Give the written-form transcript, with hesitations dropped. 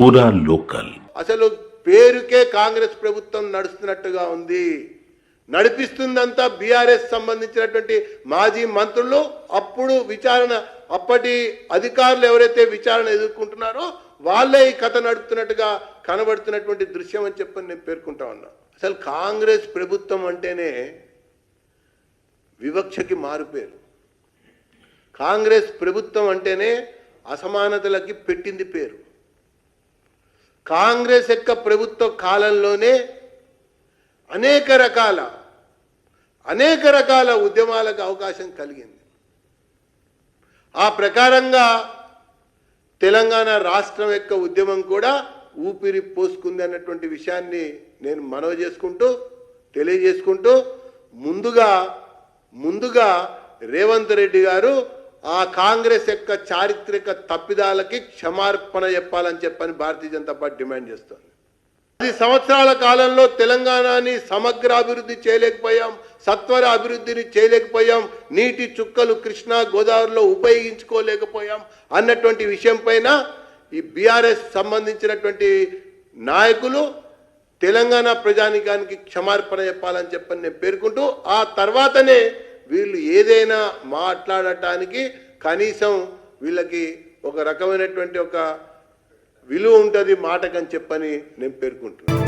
పూరా లోకల్. అసలు పేరుకే కాంగ్రెస్ ప్రభుత్వం నడుస్తున్నట్టుగా ఉంది. నడిపిస్తుందంతా బీఆర్ఎస్ సంబంధించినటువంటి మాజీ మంత్రులు. అప్పుడు విచారణ, అప్పటి అధికారులు ఎవరైతే విచారణ ఎదుర్కొంటున్నారో వాళ్ళే ఈ కథ నడుపుతున్నట్టుగా కనబడుతున్నటువంటి దృశ్యం అని చెప్పని నేను పేర్కొంటా ఉన్నా. అసలు కాంగ్రెస్ ప్రభుత్వం అంటేనే వివక్షకి మారుపేరు. కాంగ్రెస్ ప్రభుత్వం అంటేనే అసమానతలకి పెట్టింది పేరు. కాంగ్రెస్ యొక్క ప్రభుత్వ కాలంలోనే అనేక రకాల ఉద్యమాలకు అవకాశం కలిగింది. ఆ ప్రకారంగా తెలంగాణ రాష్ట్రం యొక్క ఉద్యమం కూడా ఊపిరి పోసుకుంది అన్నటువంటి విషయాన్ని నేను మనవి చేసుకుంటూ తెలియజేసుకుంటూ ముందుగా రేవంత్ రెడ్డి గారు ఆ కాంగ్రెస్ యొక్క చారిత్రక తప్పిదాలకి క్షమార్పణ చెప్పాలని చెప్పని భారతీయ జనతా పార్టీ డిమాండ్ చేస్తోంది. 10 సంవత్సరాల కాలంలో తెలంగాణని సమగ్ర అభివృద్ధి చేయలేకపోయాం, సత్వర అభివృద్ధిని చేయలేకపోయాం, నీటి చుక్కలు కృష్ణా గోదావరిలో ఉపయోగించుకోలేకపోయాం అన్నటువంటి విషయం పైన ఈ బీఆర్ఎస్ సంబంధించినటువంటి నాయకులు తెలంగాణ ప్రజానికానికి క్షమార్పణ చెప్పాలని చెప్పని నేను పేర్కొంటూ, ఆ తర్వాతనే వీళ్ళు ఏదైనా మాట్లాడటానికి కనీసం వీళ్ళకి ఒక రకమైనటువంటి ఒక విలువ ఉంటుంది మాటకని చెప్పని నేను పేర్కొంటున్నాను.